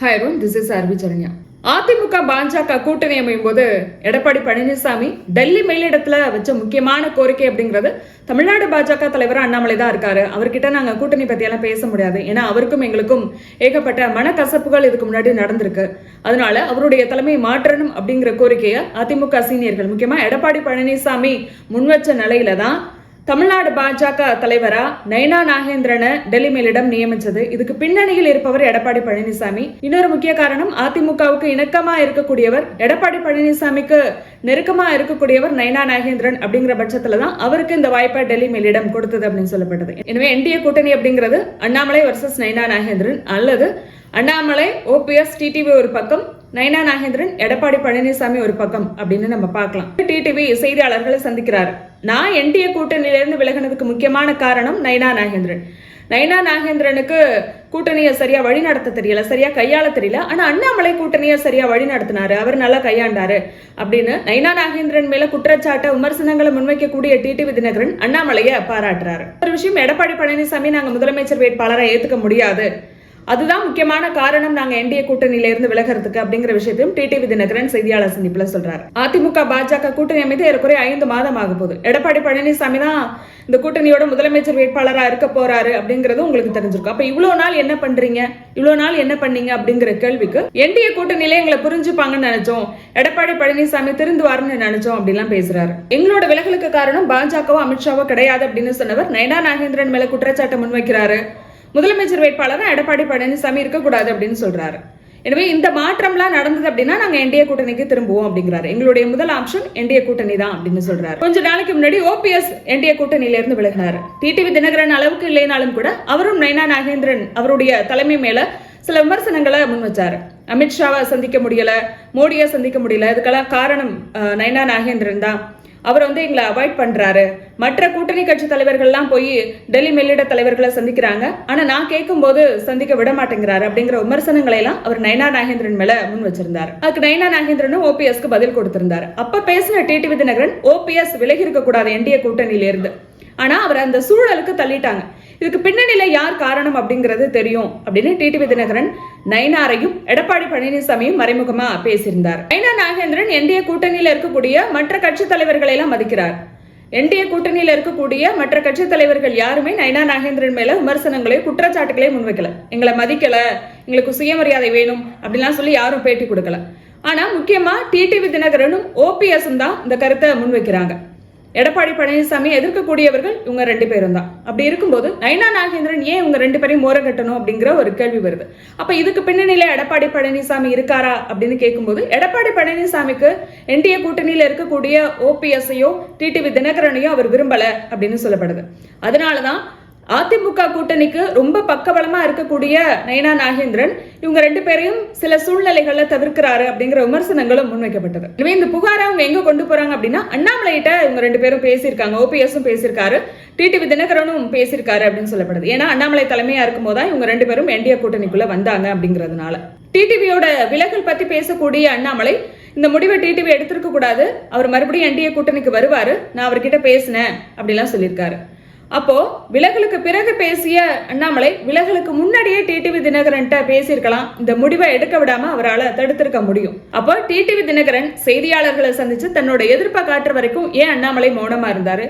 Hi everyone, this is Arvi Charanya. AIADMK BJP கூட்டணி அமையும் போது எடப்பாடி பழனிசாமி டெல்லி மேலிடத்துல வச்ச முக்கியமான கோரிக்கை அப்படிங்கிறது தமிழ்நாடு பாஜக தலைவர் அண்ணாமலை தான் இருக்காரு. அவர்கிட்ட நாங்க கூட்டணி பத்தியெல்லாம் பேச முடியாது. ஏன்னா அவருக்கும் எங்களுக்கும் ஏகப்பட்ட மனக்கசப்புகள் இதுக்கு முன்னாடி நடந்திருக்கு. அதனால அவருடைய தலைமை மாற்றணும் அப்படிங்கிற கோரிக்கையை அதிமுக சீனியர்கள் முக்கியமா எடப்பாடி பழனிசாமி முன்வச்ச நிலையில தான் தமிழ்நாடு பாஜக தலைவரா நயனா நாகேந்திரனை டெல்லி மேலிடம் நியமிச்சது. இதுக்கு பின்னணியில் இருப்பவர் எடப்பாடி பழனிசாமி. இன்னொரு முக்கிய காரணம், அதிமுகவுக்கு இணக்கமா இருக்கக்கூடியவர், எடப்பாடி பழனிசாமிக்கு நெருக்கமா இருக்கக்கூடியவர் நயனா நாகேந்திரன் அப்படிங்கிற பட்சத்துல தான் அவருக்கு இந்த வாய்ப்பை டெல்லி மேலிடம் கொடுத்தது அப்படின்னு சொல்லப்பட்டது. எனவே என்டிஏ கூட்டணி அப்படிங்கிறது அண்ணாமலை வர்சஸ் நயனா நாகேந்திரன் அல்லது அண்ணாமலை ஓபிஎஸ் டிடிவி ஒரு பக்கம், நயனா நாகேந்திரன் எடப்பாடி பழனிசாமி ஒரு பக்கம் அப்படின்னு நம்ம பார்க்கலாம். டிடிவி செய்தியாளர்களை சந்திக்கிறார். நான் என்டிஏ கூட்டணியிலிருந்து விலகினதுக்கு முக்கியமான காரணம் நயனா நாகேந்திரன். நயனா நாகேந்திரனுக்கு கூட்டணியை சரியா வழி நடத்த தெரியல, சரியா கையாள தெரியல. ஆனா அண்ணாமலை கூட்டணியை சரியா வழி நடத்தினாரு, அவர் நல்லா கையாண்டாரு அப்படின்னு நயனா நாகேந்திரன் மேல குற்றச்சாட்ட விமர்சனங்களை முன்வைக்கக்கூடிய டிடிவி தினகரன் அண்ணாமலையை பாராட்டுறாரு. ஒரு விஷயம், எடப்பாடி பழனிசாமி நாங்க முதலமைச்சர் வேட்பாளரை ஏத்துக்க முடியாது, அதுதான் முக்கியமான காரணம் நாங்க என்டிஏ கூட்டணியில இருந்து விலகிறதுக்கு அப்படிங்கிற விஷயத்தையும் டிடிவி தினகரன் செய்தியாளர் சந்திப்புல சொல்றாரு. அதிமுக பாஜக கூட்டணி அமைந்து ஏறக்குறைய 5 மாதம் ஆக போகுது. எடப்பாடி பழனிசாமி தான் இந்த கூட்டணியோட முதலமைச்சர் வேட்பாளரா இருக்க போறாரு அப்படிங்கறது உங்களுக்கு தெரிஞ்சிருக்கும். அப்ப இவ்வளவு நாள் என்ன பண்றீங்க, இவ்வளவு நாள் என்ன பண்ணீங்க அப்படிங்கிற கேள்விக்கு என்டிஏ கூட்டணியில எங்களை புரிஞ்சுப்பாங்கன்னு நினைச்சோம், எடப்பாடி பழனிசாமி திருந்துவாருன்னு நினைச்சோம் அப்படிலாம் பேசுறாரு. எங்களோட விலகலுக்கு காரணம் பாஜகவோ அமித்ஷாவோ கிடையாது அப்படின்னு சொன்னவர் நயனா நாகேந்திரன் மேல குற்றச்சாட்டை முன்வைக்கிறாரு. முதலமைச்சர் வேட்பாளர் எடப்பாடி பழனிசாமி இருக்கக்கூடாது அப்படின்னு சொல்றாரு. எனவே இந்த மாற்றம்லாம் நடந்தது அப்படின்னா நாங்க என்டிஏ கூட்டணிக்கு திரும்புவோம் அப்படிங்கிறாரு. எங்களுடைய முதல் ஆப்ஷன் என்டிஏ கூட்டணி தான் அப்படின்னு சொல்றாரு. கொஞ்ச நாளைக்கு முன்னாடி ஓபிஎஸ் என்டிஏ கூட்டணியில இருந்து விலகினாரு. டிடிவி தினகரன் அளவுக்கு இல்லைனாலும் கூட அவரும் நயனா நாகேந்திரன் அவருடைய தலைமை மேல சில விமர்சனங்களை முன் வச்சாரு. அமித்ஷாவை சந்திக்க முடியல, மோடியை சந்திக்க முடியல, இதுக்கெல்லாம் காரணம் நயனா நாகேந்திரன் தான். அவர் எங்களை அவாய்ட் பண்றாரு. மற்ற கூட்டணி கட்சி தலைவர்கள்லாம் போய் டெல்லி மேலிட தலைவர்களை சந்திக்கிறாங்க, ஆனா நான் கேட்கும் போது சந்திக்க விட மாட்டேங்கிறாரு அப்படிங்கிற விமர்சனங்களை எல்லாம் அவர் நயனா நாகேந்திரன் மேல முன் வச்சிருந்தாரு. அதுக்கு நயனா நாகேந்திரனும் ஓபிஎஸ்க்கு பதில் கொடுத்திருந்தாரு. அப்ப பேசின டிடிவி தினகரன் ஓபிஎஸ் விலகி இருக்க கூடாது என்டிஏ கூட்டணியில இருந்து, ஆனா அவர் அந்த சூழலுக்கு தள்ளிட்டாங்க. இதுக்கு பின்னணியில யார் காரணம் அப்படிங்கிறது தெரியும் அப்படின்னு டிடிவி தினகரன் நயனாரையும் எடப்பாடி பழனிசாமியும் மறைமுகமா பேசியிருந்தார். நயனா நாகேந்திரன் என்டிஏ கூட்டணியில இருக்கக்கூடிய மற்ற கட்சி தலைவர்களை எல்லாம் மதிக்கிறார். என்டிஏ கூட்டணியில இருக்கக்கூடிய மற்ற கட்சி தலைவர்கள் யாருமே நயனா நாகேந்திரன் மேல விமர்சனங்களையும் குற்றச்சாட்டுகளையும் முன்வைக்கல. எங்களை மதிக்கல, எங்களுக்கு சுயமரியாதை வேணும் அப்படிலாம் சொல்லி யாரும் பேட்டி கொடுக்கல. ஆனா முக்கியமா டிடிவி தினகரனும் ஓபிஎஸும் தான் இந்த கருத்தை முன்வைக்கிறாங்க. எடப்பாடி பழனிசாமி எதிர்க்கக்கூடியவர்கள் இவங்க 2 பேரும் தான். அப்படி இருக்கும்போது நயனா நாகேந்திரன் ஏன் இவங்க 2 பேரையும் மோர கட்டணும் அப்படிங்கிற ஒரு கேள்வி வருது. அப்ப இதுக்கு பின்னணியில எடப்பாடி பழனிசாமி இருக்காரா அப்படின்னு கேட்கும்போது எடப்பாடி பழனிசாமிக்கு என்டிஏ கூட்டணியில இருக்கக்கூடிய ஓபிஎஸ்ஐயோ டிடிவி தினகரனையோ அவர் விரும்பல அப்படின்னு சொல்லப்படுது. அதனாலதான் அதிமுக கூட்டணிக்கு ரொம்ப பக்கபலமா இருக்கக்கூடிய நயனா நாகேந்திரன் இவங்க 2 பேரையும் சில சூழ்நிலைகள்ல தவிர்க்கிறாரு அப்படிங்கிற விமர்சனங்களும் முன்வைக்கப்பட்டது. எனவே இந்த புகாரை அவங்க எங்க கொண்டு போறாங்க அப்படின்னா அண்ணாமலையிட்ட இவங்க 2 பேரும் பேசியிருக்காங்க. ஓபிஎஸும் பேசியிருக்காரு, டிடிவி தினகரனும் பேசியிருக்காரு அப்படின்னு சொல்லப்படுது. ஏன்னா அண்ணாமலை தலைமையா இருக்கும் போதுதான் இவங்க 2 பேரும் என்டிஏ கூட்டணிக்குள்ள வந்தாங்க அப்படிங்கிறதுனால. டிடிவியோட விலகல் பத்தி பேசக்கூடிய அண்ணாமலை இந்த முடிவை டிடிவி எடுத்திருக்க கூடாது, அவர் மறுபடியும் என்டிஏ கூட்டணிக்கு வருவாரு, நான் அவர்கிட்ட பேசினேன் அப்படிலாம் சொல்லியிருக்காரு. அப்போ விலகலுக்கு பிறகு பேசிய அண்ணாமலை விலகலுக்கு முன்னாடியே டிடிவி தினகரன் பேசியிருக்கலாம், இந்த முடிவை எடுக்க விடாம அவரால் தடுத்திருக்க முடியும். அப்போ டிடிவி தினகரன் செய்தியாளர்களை சந்திச்சு தன்னோட எதிர்ப்பை காட்டுற வரைக்கும் ஏன் அண்ணாமலை மௌனமா இருந்தாரு,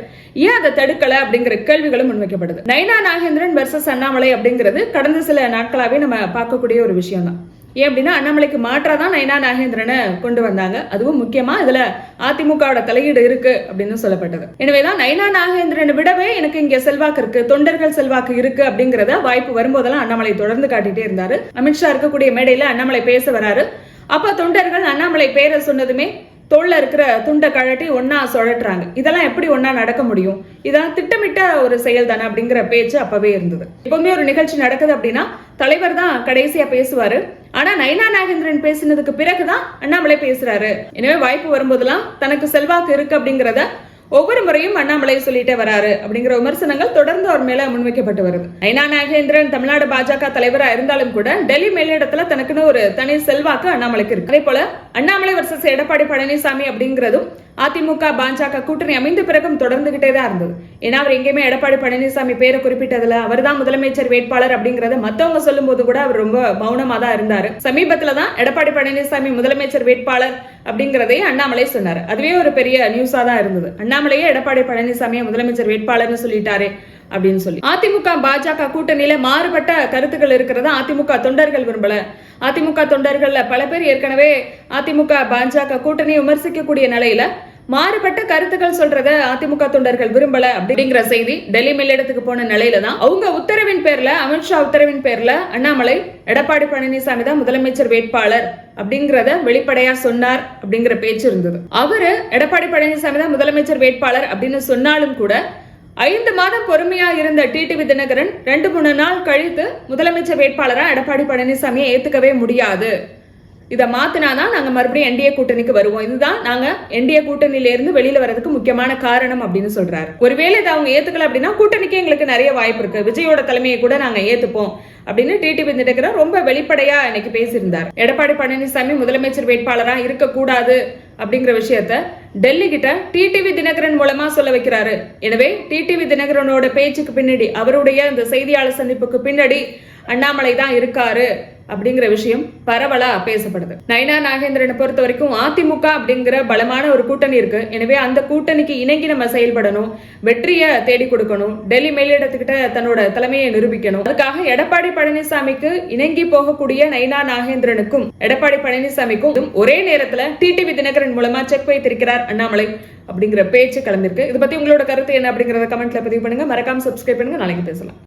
ஏன் அதை தடுக்கல அப்படிங்கிற கேள்விகளும் முன்வைக்கப்படுது. நயனா நாகேந்திரன் வர்சஸ் அண்ணாமலை அப்படிங்கிறது கடந்த சில நாட்களாவே நம்ம பார்க்கக்கூடிய ஒரு விஷயம் தான். ஏன் அப்படின்னா அண்ணாமலைக்கு மாற்றாதான் நயனா நாகேந்திரனை கொண்டு வந்தாங்க. அதுவும் முக்கியமா இதுல அதிமுகவோட தலையீடு இருக்கு அப்படின்னு சொல்லப்பட்டது. எனவேதான் நயனா நாகேந்திரனை விடவே எனக்கு இங்க செல்வாக்கு இருக்கு, தொண்டர்கள் செல்வாக்கு இருக்கு அப்படிங்கறத வாய்ப்பு வரும்போதெல்லாம் அண்ணாமலை தொடர்ந்து காட்டிட்டே இருந்தாரு. அமித்ஷா இருக்கக்கூடிய மேடையில அண்ணாமலை பேச வராரு. அப்ப தொண்டர்கள் அண்ணாமலை பேரை சொன்னதுமே தோல்ல இருக்கிற துண்டை கழட்டி ஒன்னா சுழட்டுறாங்க. இதெல்லாம் எப்படி ஒன்னா நடக்க முடியும், இதெல்லாம் திட்டமிட்ட ஒரு செயல் தானே அப்படிங்கிற பேச்சு அப்பவே இருந்தது. எப்பவுமே ஒரு நிகழ்ச்சி நடக்குது அப்படின்னா தலைவர் தான் கடைசியா பேசுவாரு. ஆனா நயனா நாகேந்திரன் பேசினதுக்கு பிறகுதான் அண்ணாமலை பேசுறாரு. எனவே வாய்ப்பு வரும்போதெல்லாம் தனக்கு செல்வாக்கு இருக்கு அப்படிங்கிறத ஒவ்வொரு முறையும் அண்ணாமலை சொல்லிட்டே வராரு அப்படிங்கிற விமர்சனங்கள் தொடர்ந்து அவர் மேல முன்வைக்கப்பட்டு வருது. நயனா நாகேந்திரன் தமிழ்நாடு பாஜக தலைவரா இருந்தாலும் கூட டெல்லி மேலிடத்துல தனக்குன்னு ஒரு தனி செல்வாக்கு அண்ணாமலைக்கு இருக்கு. அதே போல அண்ணாமலை வர்சஸ் எடப்பாடி பழனிசாமி அப்படிங்கிறதும் அதிமுக பாஜக கூட்டணி அமைந்த பிறகும் தொடர்ந்துகிட்டே தான் இருந்தது. ஏன்னா அவர் எங்கேயுமே எடப்பாடி பழனிசாமி பேரை குறிப்பிட்டதுல அவர் தான் முதலமைச்சர் வேட்பாளர் அப்படிங்கறத மத்தவங்க சொல்லும் போது கூட அவர் ரொம்ப மௌனமா தான் இருந்தாரு. சமீபத்துல தான் எடப்பாடி பழனிசாமி முதலமைச்சர் வேட்பாளர் அப்படிங்கறதையும் அண்ணாமலை சொன்னாரு. அதுவே ஒரு பெரிய நியூஸா தான் இருந்தது. அண்ணாமலையே எடப்பாடி பழனிசாமியை முதலமைச்சர் வேட்பாளர்னு சொல்லிட்டாரு அப்படின்னு சொல்லி. அதிமுக பாஜக கூட்டணியில மாறுபட்ட கருத்துக்கள் இருக்கிறதா அதிமுக தொண்டர்கள் விரும்பல. அதிமுக தொண்டர்கள்ல பல பேர் ஏற்கனவே அதிமுக பாஜக கூட்டணியை விமர்சிக்கக்கூடிய நிலையில மாறுபட்ட கருத்துக்கள் சொல்றத அதிமுக தொண்டர்கள் விரும்பல அப்படிங்கிற செய்தி டெல்லி மேலிடத்துக்கு போன நிலையில தான் அவங்க உத்தரவின் பேர்ல, அமித்ஷா உத்தரவின் பேர்ல அண்ணாமலை எடப்பாடி பழனிசாமி தான் முதலமைச்சர் வேட்பாளர் அப்படிங்கறத வெளிப்படையா சொன்னார் அப்படிங்கிற பேச்சு இருந்தது. அவரு எடப்பாடி பழனிசாமி தான் முதலமைச்சர் வேட்பாளர் அப்படின்னு சொன்னாலும் கூட 5 மாதம் பொறுமையா இருந்த டிடிவி தினகரன் 2-3 நாள் கழித்து முதலமைச்சர் வேட்பாளரா எடப்பாடி பழனிசாமியை ஏத்துக்கவே முடியாது, இதை மாத்தினாதான் நாங்க மறுபடியும் என்டிஏ கூட்டணிக்கு வருவோம், இதுதான் நாங்க என்டிஏ கூட்டணியில இருந்து வெளியில வரதுக்கு முக்கியமான காரணம் அப்படின்னு சொல்றாரு. ஒருவேளை இதை அவங்க ஏத்துக்கல அப்படின்னா கூட்டணிக்கு எங்களுக்கு நிறைய வாய்ப்பு இருக்கு, விஜயோட தலைமையை கூட நாங்க ஏத்துப்போம் அப்படின்னு டிடிவி தினகரன் ரொம்ப வெளிப்படையா இன்னைக்கு பேசியிருந்தார். எடப்பாடி பழனிசாமி முதலமைச்சர் வேட்பாளரா இருக்கக்கூடாது அப்படிங்கிற விஷயத்த டெல்லி கிட்ட டிடிவி தினகரன் மூலமா சொல்ல வைக்கிறாரு. எனவே டிடிவி தினகரனோட பேச்சுக்கு பின்னாடி, அவருடைய இந்த செய்தியாளர் சந்திப்புக்கு பின்னாடி அண்ணாமலை தான் இருக்காரு அப்படிங்கிற விஷயம் பரவலா பேசப்படுது. நயினா நாகேந்திரனை பொறுத்த வரைக்கும் அதிமுக அப்படிங்கிற பலமான ஒரு கூட்டணி இருக்கு. எனவே அந்த கூட்டணிக்கு இணங்கி நம்ம செயல்படணும், வெற்றியை தேடி கொடுக்கணும், டெல்லி மேலிடத்துக்கிட்ட தன்னோட தலைமையை நிரூபிக்கணும். அதுக்காக எடப்பாடி பழனிசாமிக்கு இணங்கி போகக்கூடிய நயினா நாகேந்திரனுக்கும் எடப்பாடி பழனிசாமிக்கும் ஒரே நேரத்துல டிடிவி தினகரன் மூலமா செக் வைத்திருக்கிறார் அண்ணாமலை அப்படிங்கிற பேச்சு கிளம்பிருக்கு. இதை பத்தி உங்களோட கருத்து என்ன அப்படிங்கறத கமெண்ட்ல பதிவு பண்ணுங்க. மறக்காம சப்ஸ்கிரைப் பண்ணுங்க. நாளைக்கு பேசலாம்.